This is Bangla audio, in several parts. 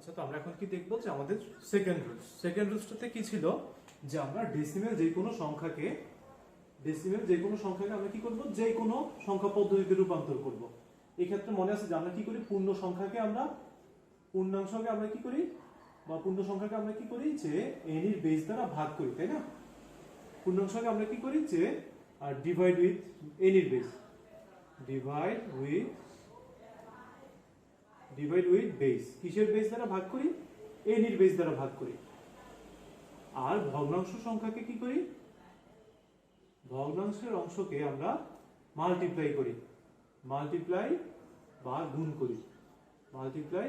আচ্ছা, তো আমরা এখন কি দেখবো যে আমাদের সেকেন্ড রুলসটাতে কি ছিল যে আমরা ডেসিমেল যে কোনো সংখ্যাকে আমরা কি করব, যে কোনো সংখ্যা পদ্ধতিতে রূপান্তর করব। এই ক্ষেত্রে মনে আছে যে আমরা কি করি, পূর্ণাংশকে আমরা কি করি, বা পূর্ণ সংখ্যাকে আমরা কি করি যে n এর বেস দ্বারা ভাগ করি, তাই না? পূর্ণাংশকে আমরা কি করি যে ডিভাইড উইথ n এর বেস, ডিভাইড উইথ বেস। কিসের বেস দ্বারা ভাগ করি? n এর বেস দ্বারা ভাগ করি। আর ভগ্নাংশ সংখ্যাকে কি করি, ভগ্নাংশের অংশকে আমরা মাল্টিপ্লাই করি, বা গুণ করি, মাল্টিপ্লাই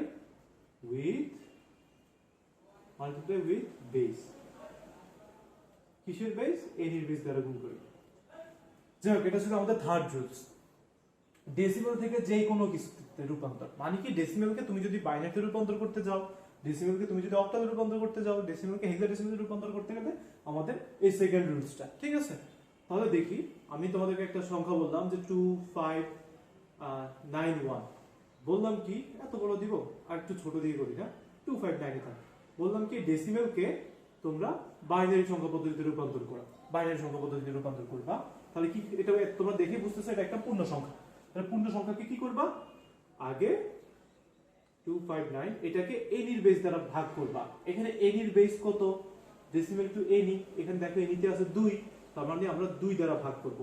উইথ বেস। কিসের বেস? n এর বেস দ্বারা গুণ করি। যাই হোক, এটা ছিল আমাদের থার্ড রুলস। ডেসিমেল থেকে যে কোনো কিছুতে রূপান্তর, মানে কি ডেসিমেলকে তুমি যদি বাইনারিতে রূপান্তর করতে যাও, ডেসিমেলকে তুমি যদি অক্টালে রূপান্তর করতে যাও, ডেসিমেলকে হেক্সাডেসিমেলে রূপান্তর করতে গেলে আমাদের এই সেকেন্ড রুলসটা, ঠিক আছে? তাহলে দেখি, আমি তোমাদেরকে একটা সংখ্যা বললাম যে 2591, বললাম কি এত বড় দিব, আর একটু ছোট দিয়ে করি, না 2590 থাক। বললাম কি ডেসিমেলকে তোমরা বাইনারি সংখ্যা পদ্ধতিতে রূপান্তর করবা। তাহলে কি এটা তোমরা দেখে বুঝতেছো এটা একটা পূর্ণ সংখ্যা। তাহলে পূর্ণ সংখ্যাকে কি করবা, আগে 259 এটাকে n এর বেস দ্বারা ভাগ করবা। এখানে n এর বেস কত? ডেসিমেল টু n, এখানে দেখো n তে আছে 2, তার মানে আমরা 2 দ্বারা ভাগ করব।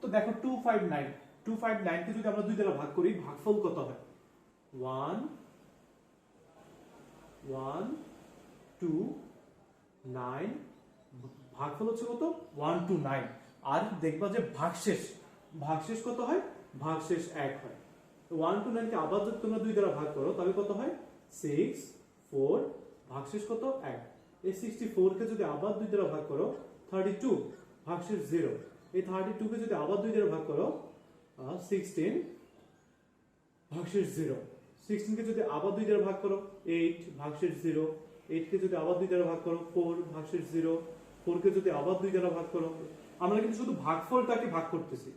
তো দেখো 259 কে যদি আমরা 2 দ্বারা ভাগ করি, ভাগফল কত হয়? 1 1 2 9, ভাগফল হচ্ছে কত? 1 to 9। আর দেখবা যে ভাগশেষ কত হয়? ভাগশেষ 1 হয়। তো 1 to 9 কে আবার যদি তোমরা 2 দ্বারা ভাগ করো, তাহলে কত হয়? 6 4, ভাগশেষ কত? 1। এই 64 কে যদি আবার 2 দ্বারা ভাগ করো, 32, ভাগশেষ 0। এই 32 কে যদি আবার 2 দ্বারা ভাগ করো, 16, ভাগশেষ 0। 16 কে যদি আবার 2 দ্বারা ভাগ করো, 8, ভাগশেষ 0। 8 কে যদি আবার 2 দ্বারা ভাগ করো, 4, ভাগশেষ 0। 4 কে যদি আবার 2 দ্বারা ভাগ করো, আমরা কিন্তু শুধু ভাগফলটাকে ভাগ করতেছি।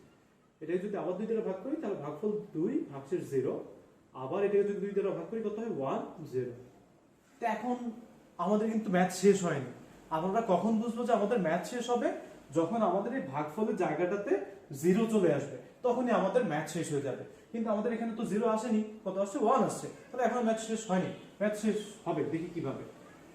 এটাকে যদি আবার 2 দ্বারা ভাগ করি, তাহলে ভাগফল 2, ভাগশেষ 0। আবার এটাকে যদি 2 দ্বারা ভাগ করি, কত হয়? 1 0। তো এখন আমাদের কিন্তু ম্যাথ শেষ হয়নি। আমরা কখন বুঝবো যে আমাদের ম্যাথ শেষ হবে? যখন আমাদের এই ভাগফলের জায়গাটাতে 0 চলে আসবে, তখনই আমাদের ম্যাথ শেষ হয়ে যাবে। কিন্তু আমাদের এখানে তো 0 আসেনি, কত আসছে? 1 আসছে। তাহলে এখন ম্যাথ শেষ হয়নি, ম্যাথ শেষ হবে, দেখি কিভাবে।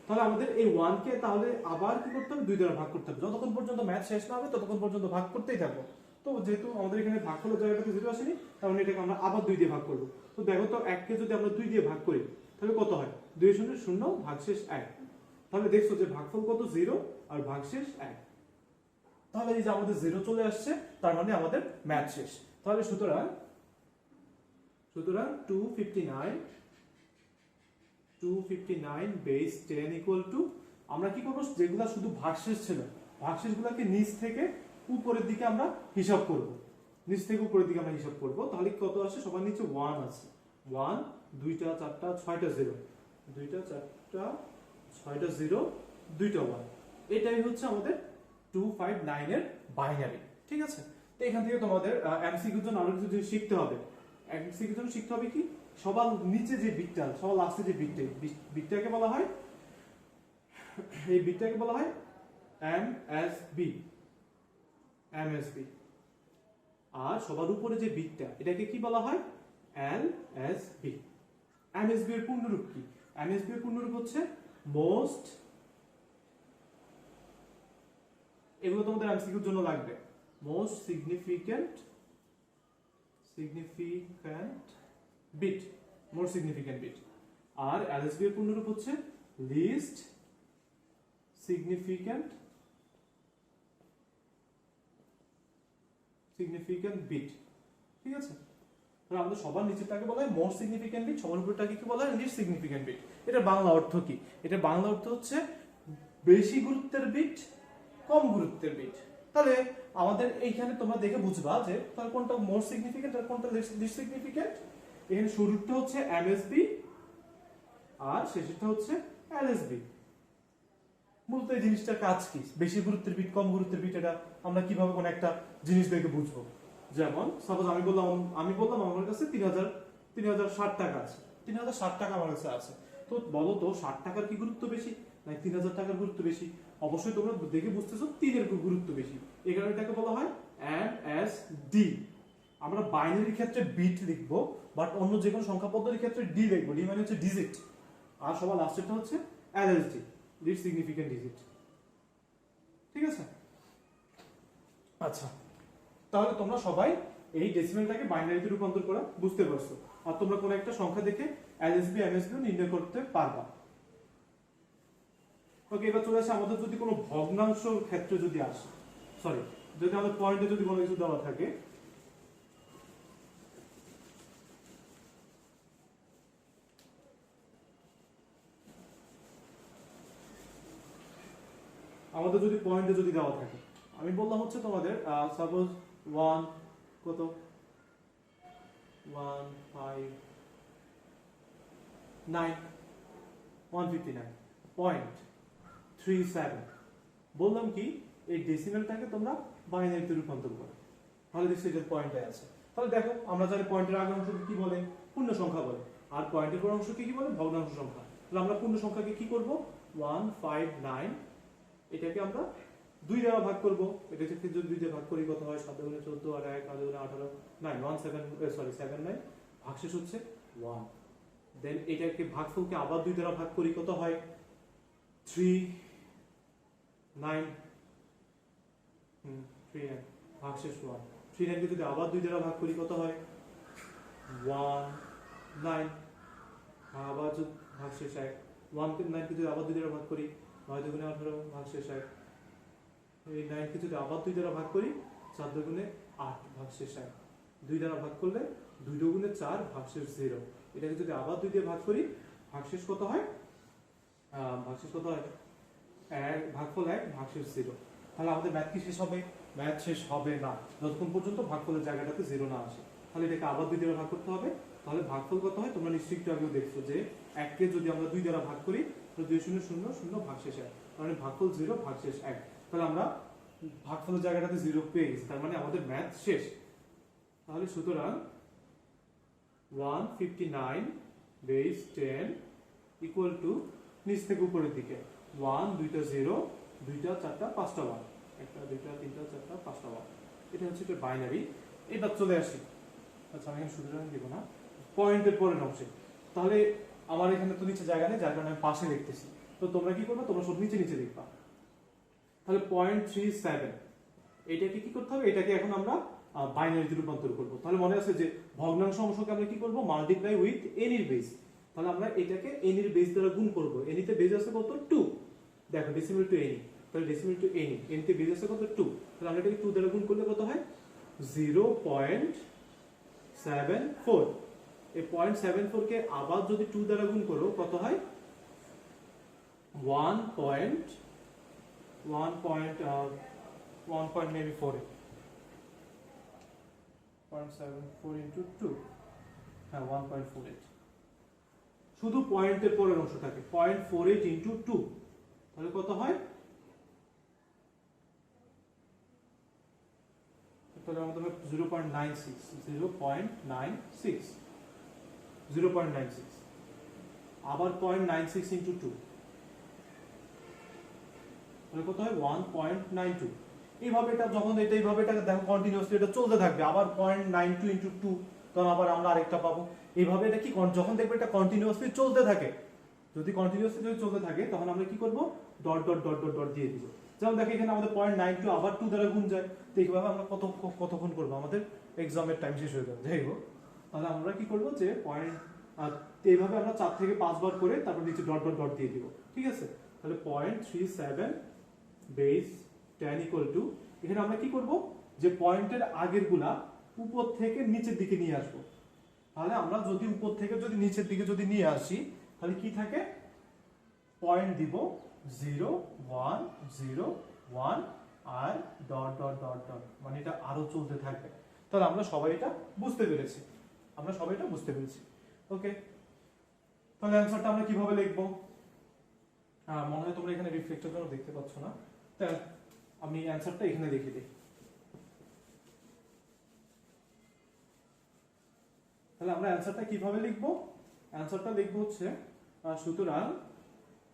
তাহলে আমাদের এই 1 কে তাহলে আবার কি করতে হবে? 2 দ্বারা ভাগ করতে হবে। যতক্ষণ পর্যন্ত ম্যাথ শেষ না হবে ততক্ষণ পর্যন্ত ভাগ করতেই থাকবো। তো যেহেতু আমাদের এখানে ভাগফলের জায়গাটাতে 0 আসেনি, তাহলে এটাকে আমরা আবার 2 দিয়ে ভাগ করব। তো দেখো তো, 1 কে যদি আমরা 2 দিয়ে ভাগ করি, তাহলে কত হয়? 2 0 0, ভাগশেষ 1। তাহলে দেখছো যে ভাগফল কত? 0 আর ভাগশেষ 1। তাহলে এই যে আমাদের 0 চলে আসছে, তার মানে আমাদের ম্যাথ শেষ। তাহলে সুতরাং 259 বেস 10 ইকুয়াল টু, আমরা কি করব, যেগুলা শুধু ভাগশেষ ছিল, ভাগশেষগুলোকে নিচ থেকে উপরের দিকে আমরা হিসাব করব। তাহলে কত আসে? সবার নিচে 1 আছে। 1, 2টা 4টা 6টা 0, 2টা 4টা 6টা 0, 2টা 1। এটাই হচ্ছে আমাদের 259 এর বাইনারি, ঠিক আছে? তো এখান থেকে তোমাদের এমসিকিউর জন্য আরো কিছু জিনিস শিখতে হবে। এমসিকিউর জন্য শিখতে হবে কি, সবার নিচে যে বিটটা, সবার লাস্টে যে বিটটাকে বলা হয়, এই বিটটাকে বলা হয় এমএসবি। আর সবার উপরে যে বিটটা, এটাকে কি বলা হয়? এলএসবি। এমএসবি এর পূর্ণরূপ কি? এমএসবি এর পূর্ণরূপ হচ্ছে মোস্ট, এগুলো তোমাদের এমসিকিউর জন্য লাগবে। Most significant bit. আর এলএসবি এর পূর্ণরূপ হচ্ছে লিস্ট সিগনিফিক্যান্ট বিট, ঠিক আছে? তাহলে আমাদের সবার নিচেরটাকে বলা হয় মোস্ট সিগনিফিক্যান্ট বিট, সবার উপরটাকে কি বলা হয়? Least significant bit. এটা বাংলা অর্থ কি? এটা বাংলা অর্থ হচ্ছে বেশি গুরুত্বের বিট, কম গুরুত্বের বিট। তাহলে আমাদের এইখানে তোমরা দেখে বুঝবা যে তাহলে কোনটা মোস্ট সিগনিফিক্যান্ট আর কোনটা লিস্ট সিগনিফিক্যান্ট। এখানে শুরুটা হচ্ছে এমএসবি আর শেষেরটা হচ্ছে এলএসবি। মূলত এই জিনিসটার কাজ কি? বেশি গুরুত্বের বিট, কম গুরুত্বের বিট, এটা আমরা কিভাবে কোন একটা জিনিস দেখে বুঝবো? যেমন সাপোজ আমি বললাম আমার কাছে 3060 টাকা আছে। 3060 টাকা আমার কাছে আছে। তো বলো তো 60 টাকার কি গুরুত্ব বেশি নাকি 3000 টাকার গুরুত্ব বেশি? অবশ্যই তোমরা দেখে বুঝতেছো 3 এর গুরুত্ব বেশি। এই কারণে এটাকে বলা হয় অ্যান্ড অ্যাজ ডি। আমরা বাইনারির ক্ষেত্রে বিট লিখবো, বাট অন্য যে কোনো সংখ্যা পদ্ধতির ক্ষেত্রে ডি লিখবো। ডি মানে হচ্ছে ডিজিট, আর সবার লাস্টেরটা হচ্ছে এলএসডি, লিস্ট সিগনিফিকেন্ট ডিজিট। ঠিক আছে? আচ্ছা, তাহলে তোমরা সবাই এই ডেসিমেলটাকে বাইনারিতে রূপান্তর করা বুঝতে পারছো, আর তোমরা কোনো একটা সংখ্যা দেখে এলএসবি এমএসবি নির্ণয় করতে পারবা। ওকে, এবার চলে আসে আমাদের যদি কোনো ভগ্নাংশ ক্ষেত্রে যদি আসে, সরি, যদি আমাদের পয়েন্টে যদি কোনো কিছু দেওয়া থাকে, আমাদের যদি পয়েন্টে যদি দেওয়া থাকে, আমি বললাম হচ্ছে তোমাদের সাপোজ 1 কত 159.37 বললাম কি এই ডেসিমেলটাকে তোমরা বাইনারিতে রূপান্তর করো, তাহলে দেখছি যে পয়েন্টে আছে। তাহলে দেখো আমরা জানি পয়েন্টের আগের অংশকে কি বলে, পূর্ণ সংখ্যা বলে, আর পয়েন্টের পর অংশকে কি বলে, ভগ্নাংশ সংখ্যা। তাহলে আমরা পূর্ণ সংখ্যাকে কি করব, 159, এটাকে আমরা 2 দ্বারা ভাগ করব। এটা থেকে যদি 2 দিয়ে ভাগ করি কত হয়, 7 গুণে 14 আর 1 8 গুণে 18 9 79 ভাগশেষ হচ্ছে 1। দেন এটাকে ভাগফলকে আবার 2 দ্বারা ভাগ করি কত হয়, 3 9 ভাগশেষ 1। 3 9 কে যদি আবার 2 দ্বারা ভাগ করি কত হয়, 1 9 আবার ভাগশেষ 1। 1 কে 9 কে যদি আবার 2 দ্বারা ভাগ করি 9 দুগুণে 18 ভাগশেষ 1। এই 9 কে যদি আবার 2 দ্বারা ভাগ করি 4 দুগুণে 8 ভাগশেষ 1। 2 দ্বারা ভাগ করলে 2 দুগুণে 4 ভাগশেষ 0। এটাকে যদি আবার 2 দিয়ে ভাগ করি ভাগশেষ কত হয়, ভাগশেষ কত হয়, 1 ভাগফল 1 ভাগশেষ 0। তাহলে আমাদের ম্যাথ কি শেষ হবে? ম্যাথ শেষ হবে না যতক্ষণ পর্যন্ত ভাগফলের জায়গাটাতে 0 না আসে। তাহলে এটাকে আবার 2 দ্বারা ভাগ করতে হবে। তাহলে ভাগফল কত হয় তোমরা নিশ্চয়ই একটু আগেও দেখছো যে 1 কে যদি আমরা 2 দ্বারা ভাগ করি তাহলে 2 0 0 0 ভাগশেষ 1, মানে ভাগফল 0 ভাগশেষ 1। তাহলে আমরা ভাগফলের জায়গাটাতে 0 পেয়ে গেছি, তার মানে আমাদের ম্যাথ শেষ। তাহলে সুতরাং 159 বেস 10 ইকুয়াল টু নিচ থেকে উপরের দিকে 1 2টা 0 2টা 4টা 5টা 1, 1টা 2টা 3টা 4টা 5টা 1। এটা হচ্ছে একটা বাইনারি। এবার চলে আসি, আচ্ছা আমি এখানে সুতরাং দেব না, পয়েন্টের পরের অংশে। তাহলে আমার এখানে তো নিচে জায়গা নেই, যার কারণে আমি পাশে লিখতেছি। তো তোমরা কি করবে, তোমরা সব নিচে নিচে লিখবা। তাহলে 0.37 এটাকে কি করতে হবে, এটাকে এখন আমরা বাইনারিতে রূপান্তর করব। তাহলে মনে আছে যে ভগ্নাংশ অংশকে আমরা কি করব, মাল্টিপ্লাই উইথ এন এর বেস। তাহলে আমরা এটাকে এন এর বেস দ্বারা গুণ করব। এন তে বেস আছে কত, 2। দেখো ডেসিমেল টু এন, তাহলে ডেসিমেল টু এন, এন তে বেস আছে কত, 2। তাহলে আমরা এটাকে 2 দ্বারা গুণ করলে কত হয়, 0.74। এই 0.74 কে আবার যদি 2 দ্বারা গুণ করো কত হয়, 1.4, 0.74 into 2, হ্যাঁ 1.48। শুধু পয়েন্টের পরের অংশ থাকে 0.48 into 2, তাহলে কত হয়, তাহলে আমাদের 0.96 আবার 0.96 into 2, তাহলে কত হয় 1.92। এইভাবে এটা যখন এটা এইভাবে এটাকে দেখো কন্টিনিউয়াসলি এটা চলতে থাকবে, আবার 0.92 into 2, তখন আবার আমরা আরেকটা পাবো। এইভাবে এটা কি যখন দেখবে এটা কন্টিনিউয়াসলি চলতে থাকে, যদি কন্টিনিউয়াসলি যদি চলতে থাকে তখন আমরা কি করব, dot dot dot dot dot দিয়ে দিব। যেমন দেখো এখানে আমাদের 0.92 আবার 2 দ্বারা গুণ যায়, তো এইভাবে আমরা কতক্ষণ করব, আমাদের এক্সামের টাইম শেষ হয়ে যাবে। যাই হোক, তাহলে আমরা কি করব যে এইভাবে আমরা 4 থেকে 5 বার করে তারপর নিচে ডট ডট ডট দিয়ে দিব। ঠিক আছে? তাহলে 0.37 বেস 10 ইকুয়াল টু, এখানে আমরা কি করব, যে পয়েন্টের আগের গুলা উপর থেকে নিচের দিকে নিয়ে আসব। তাহলে আমরা যদি উপর থেকে যদি নিচের দিকে যদি নিয়ে আসি তাহলে কি থাকে, পয়েন্ট দিব 0 1 0 1 আর ডট ডট ডট ডট, মানে এটা আরো চলতে থাকবে। তাহলে আমরা সবাই এটা বুঝতে পেরেছি, ওকে। তাহলে অ্যানসারটা আমরা কিভাবে লিখবো, মনে হয় তোমরা এখানে রিফ্লেক্টর জন্য দেখতে পাচ্ছ না, তাই আমি অ্যানসারটা এখানে লিখে দিই। তাহলে আমরা অ্যানসারটা কিভাবে লিখবো, অ্যান্সারটা লিখবো হচ্ছে সুতরাং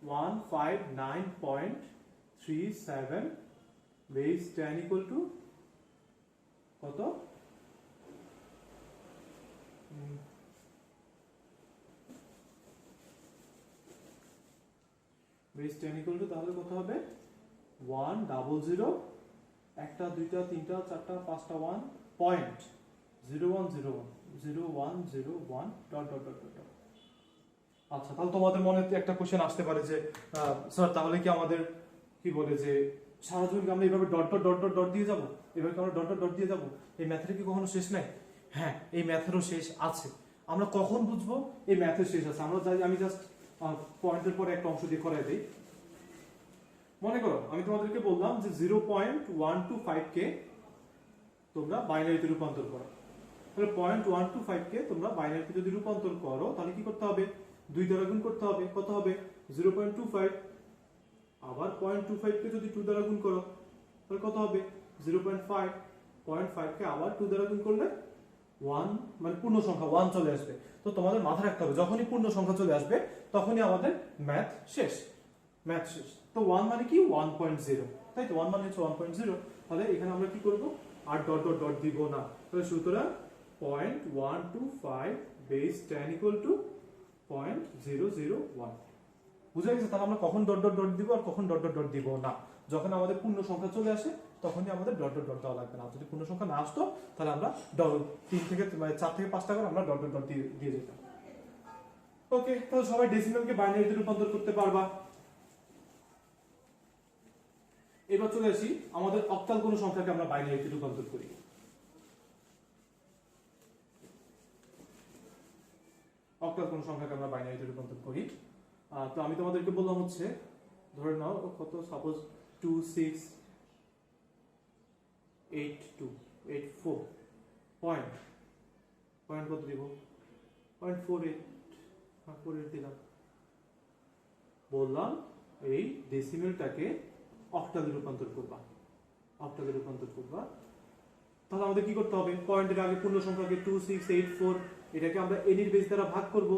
159.37 বেস 10 ইকুয়াল টু কত? বেস 10 ইকুয়াল টু তাহলে কত হবে? 100 একটা দুইটা তিনটা চারটা পাঁচটা 1.0101 ডট ডট ডট ডট। আচ্ছা, তাহলে তোমাদের মনে একটা কোশ্চেন আসতে পারে যে স্যার তাহলে কি আমাদের কি বলে যে সারা জীবন কি আমরা এইভাবে dot dot dot dot dot দিয়ে যাবো? এভাবে কি আমরা ডট ডট ডট দিয়ে যাবো? এই ম্যাথের কি কখনো শেষ নাই? হ্যাঁ, এই ম্যাথেরও শেষ আছে। আমরা কখন বুঝবো এই ম্যাথের শেষ আছে? আমরা আমি জাস্ট পয়েন্টের পরে একটা অংশ দিয়ে করাই দিই। মনে করো আমি তোমাদেরকে বললাম যে 0.125 কে তোমরা বাইনারিতে রূপান্তর করো। তাহলে 0.125 কে তোমরা বাইনারিতে যদি রূপান্তর করো তাহলে কি করতে হবে? 2 দ্বারা গুণ করতে হবে। কত হবে? 0.25। আবার 0.25 কে যদি 2 দ্বারা গুণ করো তাহলে কত হবে? 0.5। 0.5 কে আবার 2 দ্বারা গুণ করলে 1, মানে পূর্ণ সংখ্যা 1 চলে আসবে। তো তোমাদের মাথায় রাখতে হবে যখনই পূর্ণ সংখ্যা চলে আসবে তখনই আমাদের ম্যাথ শেষ। ম্যাথ শেষ। তো 1 মানে কি? 1.0, তাই তো? 1 মানে হচ্ছে 1.0। তাহলে এখানে আমরা কি করব? আর ডট ডট ডট দিব না। তাহলে সুতরাং 0.125 বেস 10 ইকুয়াল টু 0.001। বুঝা গেছে? তাহলে আমরা কখন ডট ডট ডট দিব আর কখন ডট ডট ডট দিব না? যখন আমাদের পূর্ণ সংখ্যা চলে আসে তখনই আমাদের ডট ডট ডট দেওয়া লাগবে না। যদি পূর্ণ সংখ্যা না আসতো তাহলে আমরা 3 থেকে 4 থেকে 5টা করে আমরা ডট ডট ডট দিয়ে যেতাম। ওকে, তাহলে সবাই ডেসিমালকে বাইনারিতে রূপান্তর করতে পারবা। এবার চলে আসি আমাদের অক্টাল কোন সংখ্যাকে আমরা বাইনারিতে রূপান্তর করি। অক্টাল কোন সংখ্যাকে আমরা বাইনারিতে রূপান্তর করি। তো আমি তোমাদেরকে বললাম হচ্ছে ধরে নাও কত, সাপোজ 268284 পয়েন্ট কত দিব? 0.48 দিলাম। বললাম এই ডেসিমেলটাকে অক্টালে রূপান্তর করবা। তাহলে আমাদের কি করতে হবে? পয়েন্টের আগে পূর্ণ সংখ্যাকে 2684 এটাকে আমরা n এর বেস দ্বারা ভাগ করব।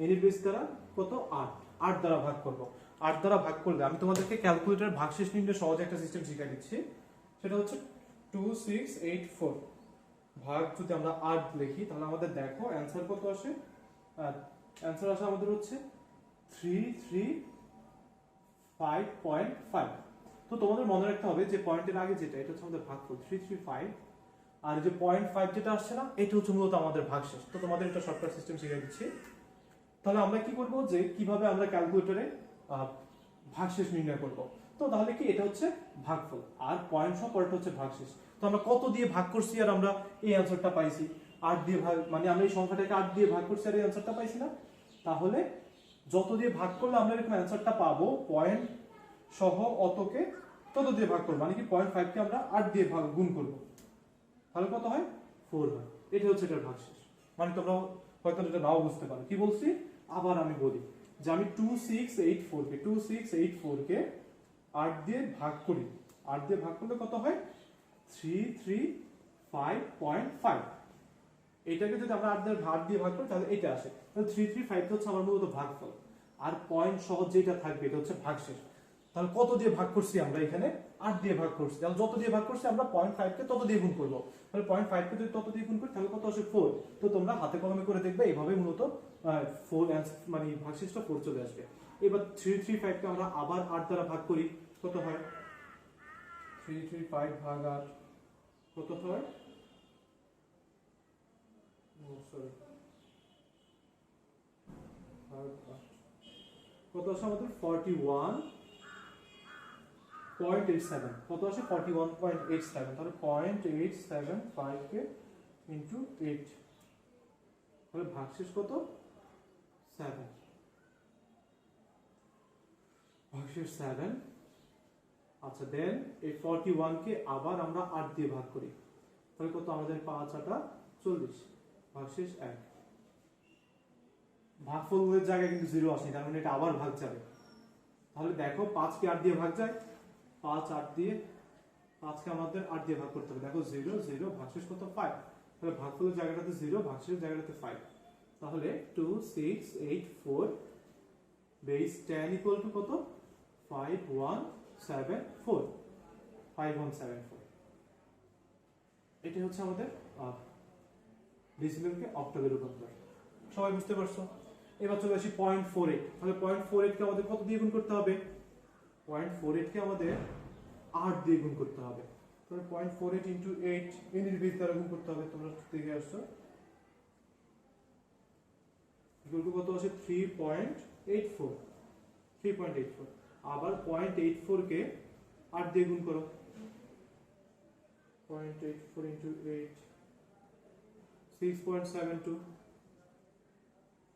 n এর বেস দ্বারা কত? 8 দ্বারা ভাগ করব। 8 দ্বারা ভাগ করলে আমি তোমাদেরকে ক্যালকুলেটর ভাগশেষ নির্ণয়ের সহজ একটা সিস্টেম শিখিয়ে দিচ্ছি। সেটা হচ্ছে 2684 ভাগ যদি আমরা 8 লিখি তাহলে আমাদের দেখো অ্যানসার কত আসে? অ্যানসার আসে আমাদের হচ্ছে 335.5। তো তোমাদের মনে রাখতে হবে যে পয়েন্টের আগে যেটা এটা হচ্ছে আমাদের ভাগফল 335, আর যে 0.5 যেটা আসছে না এটা হচ্ছে মূলত আমাদের ভাগশেষ। তো তোমাদের একটা শর্টকাট সিস্টেম শিখিয়ে দিচ্ছি। তাহলে আমরা কি করব যে কিভাবে আমরা ক্যালকুলেটরে ভাগশেষ নির্ণয় করব। তো তাহলে কি এটা হচ্ছে ভাগফল আর পয়েন্ট সহ পরেরটা হচ্ছে ভাগশেষ। তো আমরা কত দিয়ে ভাগ করছি আর আমরা এই অ্যানসারটা পাইছি? 8 দিয়ে ভাগ, মানে আমরা এই সংখ্যাটাকে 8 দিয়ে ভাগ করছি আর এই অ্যানসারটা পাইছি না? তাহলে যত দিয়ে ভাগ করলে আমরা এরকম অ্যানসারটা পাবো পয়েন্ট সহ অতকে তত দিয়ে ভাগ করব, মানে কি 0.5 কে আমরা 8 দিয়ে ভাগ গুণ করব। তাহলে কত হয়? 4 হয়। এটা হচ্ছে এটার ভাগশেষ। মানে তোমরা হয়তো এটা নাও বুঝতে পারো। কি বলছি আবার আমি বলি যে আমি 2684 কে 8 দিয়ে ভাগ করি। 8 দিয়ে ভাগ করলে কত হয়? 335.5। এটাকে যদি আমরা 8 দিয়ে ভাগ করি তাহলে এটা আসে। তাহলে 335 হচ্ছে আমার মূলত ভাগফল, আর পয়েন্ট সহ যেটা থাকবে এটা হচ্ছে ভাগশেষ। তাহলে কত দিয়ে ভাগ করছি আমরা? এখানে 8 দিয়ে ভাগ করছি। তাহলে যত দিয়ে ভাগ করছি আমরা 0.5 কে তত দিয়ে গুণ করব। তাহলে 0.5 কে যদি তত দিয়ে গুণ করি তাহলে কত আসে? 4। তো তোমরা হাতে কলমে করে দেখবে এইভাবে মূলত 4 মানে ভাগশেষটা 4 চলে আসবে। এবার 335 কে আমরা আবার 8 দ্বারা ভাগ করি। কত হয়? 335 ভাগ 8 কত হয়? কত আসে আমাদের? 41.87। কত আসে? 41.87। তাহলে 0.875 কে ইনটু 8, তাহলে ভাগশেষ কত? 7। ভাগশেষ 7। আচ্ছা, দেন এই 41 কে আবার আমরা 8 দিয়ে ভাগ করি। তাহলে কত? আমাদের 5 8 40। ভাগশেষ 1। ভাগফলের জায়গায় কিন্তু 0 আসেনি, তার মানে এটা আবার ভাগ যাবে। তাহলে দেখো 5 কে 8 দিয়ে ভাগ যায়, 5 8 দিয়ে 5 কে আমাদের 8 দিয়ে ভাগ করতে হবে। দেখো 0 0, ভাগশেষ কত? 5। তাহলে ভাগফলের জায়গাটাতে 0, ভাগশেষের জায়গাটাতে 5। তাহলে 2684 বেস 10 ইকুয়াল টু কত 5174 5174 এটি হচ্ছে আমাদের ডেসিমেলকে অক্টালে রূপান্তর। সবাই বুঝতে পারছো? এবার চলে আসি 0.48। তাহলে 0.48 কে আমাদের কত দিয়ে গুণ করতে হবে? 0.48 কে আমাদের 8 দিয়ে গুণ করতে হবে। তাহলে 0.48 ইনটু 8 এর নির্বিচারে দ্বারা গুণ করতে হবে। তোমরা দেখে আসছো ইকুয়াল টু কত আসে 3.84 3.84। আবার 0.84 কে 8 দিয়ে গুণ করো। 0.84 ইনটু 8 6.72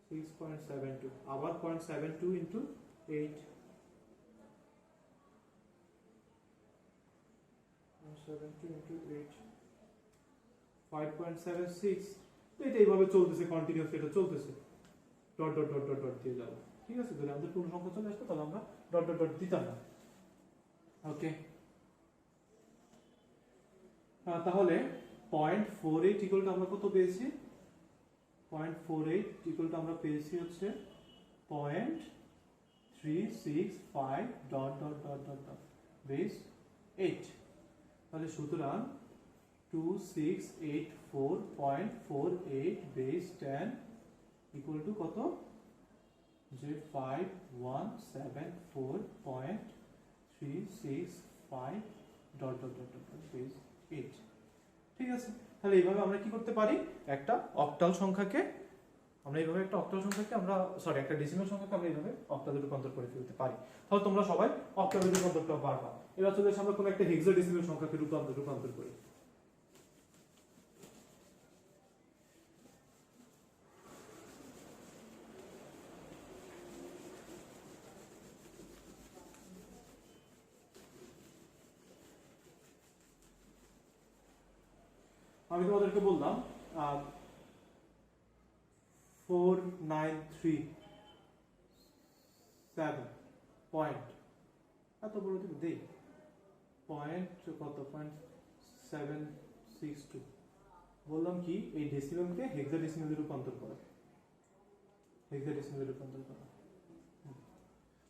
6.72 আবার 0.72 ইনটু 8 0.72 ইনটু 8 5.76। তো এটা এইভাবে চলতেছে, কন্টিনিউয়াসলি এটা চলতেছে, dot dot dot dot dot দিয়ে যাবো। ঠিক আছে, যদি আমাদের পূর্ণ সংখ্যা চলে আসতো তাহলে আমরা ডট ডট ডট দিতাম না। ওকে, তাহলে 0.48 ইকুয়াল টু আমরা কত পেয়েছি? 0.48 ইকুয়াল টু আমরা পেয়েছি হচ্ছে 0.365 dot dot dot dot dot base 8। তাহলে সুতরাং 2684.48 বেস 10 ইকুয়াল টু কত? যে 5174.365 dot dot dot dot base 8। ঠিক আছে, তাহলে এইভাবে আমরা কি করতে পারি? একটা অক্টাল সংখ্যাকে আমরা একটা ডেসিমাল সংখ্যাকে আমরা এইভাবে অক্টালে রূপান্তর করে ফেলতে পারি। তাহলে তোমরা সবাই অক্টালে রূপান্তরটা পারবা। এবার চলে আমরা কোনো একটা হেক্সাডেসিমাল সংখ্যাকে রূপান্তর করি। আমি তোমাদেরকে বললাম 4937 পয়েন্ট, এত বড় দিকে দেই পয়েন্ট কত 0.762। বললাম কি এই ডেসিমেলকে হেক্সাডেসিমেলে রূপান্তর করা,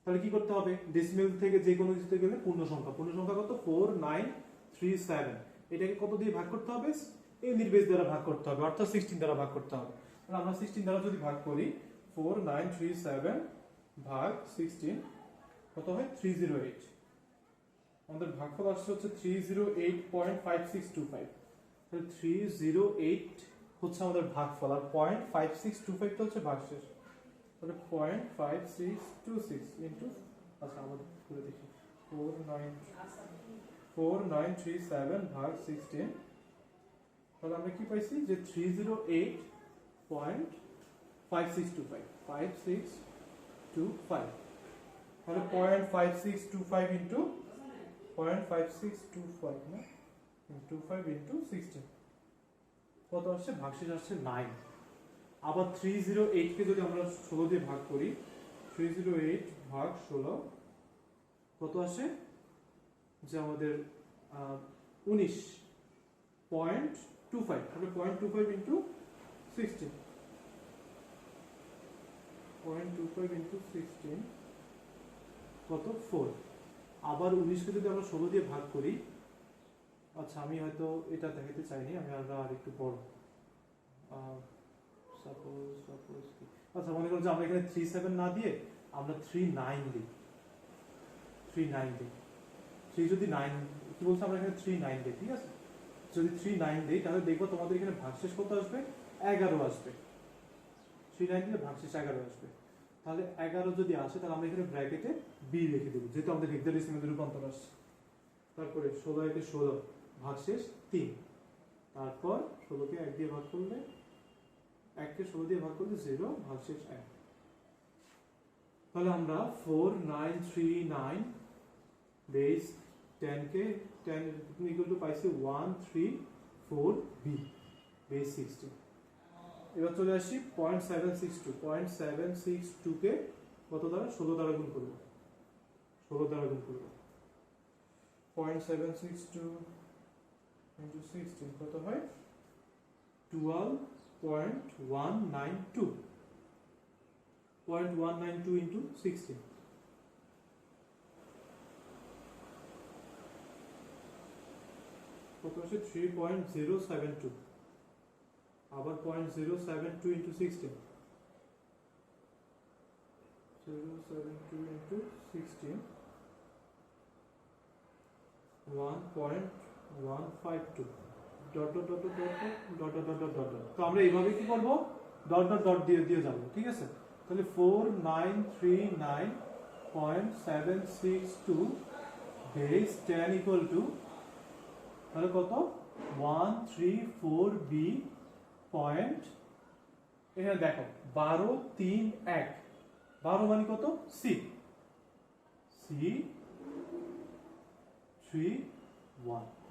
তাহলে কি করতে হবে? ডেসিমেল থেকে যে কোনো কিছুতে গেলে পূর্ণ সংখ্যা কত 4937, এটাকে কত দিয়ে ভাগ করতে হবে? এই নির্বেশ দ্বারা ভাগ করতে হবে, অর্থাৎ 16 দ্বারা ভাগ করতে হবে। তাহলে আমরা 16 দ্বারা যদি ভাগ করি 4937 ভাগ 16 কত হয়? 308। আমাদের ভাগফল আসছে হচ্ছে 308.5625। তাহলে 308 হচ্ছে আমাদের ভাগফল, আর 0.5625 হচ্ছে ভাগশেষ। তাহলে 0.5626 ইনটু, আচ্ছা আমাদের করে দেখি 4937 ভাগ 16। তাহলে আমরা কি পাইছি? যে 308.5625 তাহলে 0.5625 ইনটু 0.5625 না 25 ইনটু 16 কত আসছে? ভাগশেষ আসছে 9। আবার 308 কে যদি আমরা 16 দিয়ে ভাগ করি, 308 ভাগ 16 কত আসে? যে আমাদের 19.25। তাহলে 0.25 ইনটু 16 0.25 ইনটু 16 কত? 4। আবার 19 কে যদি আমরা 16 দিয়ে ভাগ করি, আচ্ছা আমি হয়তো এটা দেখাতে চাইনি, আমরা আর একটু বড় সাপোজ আচ্ছা মনে করো যে আমরা এখানে 37 না দিয়ে আমরা 39 দিই। 3 যদি 9 কি বলছে? আমরা এখানে 39 দিই। ঠিক আছে, যদি 39 দিই তাহলে দেখবো তোমাদের এখানে ভাগশেষ কত আসবে? 11 আসবে। 39 দিলে ভাগশেষ 11 আসবে। তাহলে 11 যদি আসে তাহলে আমরা এখানে ব্র্যাকেটে বি লিখে দেবো, যেহেতু আমাদের হেক্সাডেসিমেলে রূপান্তর আসছে। তারপরে 16 একে 16 ভাগশেষ 3। তারপর 16 কে 1 দিয়ে ভাগ করলে 1 কে 16 দিয়ে ভাগ করলে 0 ভাগশেষ 1। তাহলে আমরা 4939 বেস 10 কে 10 ইকুয়াল টু পাইছি 134b বেস 16। এবার চলে আসি 0.762 কে কত দ্বারা? 16 দ্বারা গুণ করব। 0.762 into 16 কত হয়? 12 0.192 0.192 into 16 কত আসে 3.072 আবার 0.072 into 16 0.72 into 16 1.152 dot dot dot dot dot dot dot dot তো আমরা এইভাবে কি করব ডট ডট ডট দিয়ে দিয়ে যাব ঠিক আছে তাহলে 4939.762 বেস 10 ইকুয়াল টু তাহলে কত 134b পয়েন্ট এখানে দেখো 12 3 1 12 মানে কত c c 3 1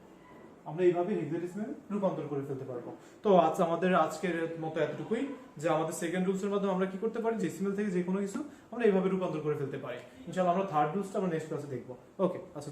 আমরা এইভাবে হেক্সাডেসিমাল রূপান্তর করে ফেলতে পারবো তো আচ্ছা আমাদের আজকের মতো এতটুকুই যে আমাদের সেকেন্ড রুলসের মাধ্যমে আমরা কি করতে পারি ডেসিমাল থেকে যে কোনো কিছু আমরা এইভাবে রূপান্তর করে ফেলতে পারি ইনশাআল্লাহ আমরা থার্ড রুলসটা আমরা নেক্সট ক্লাসে দেখবো ওকে আচ্ছা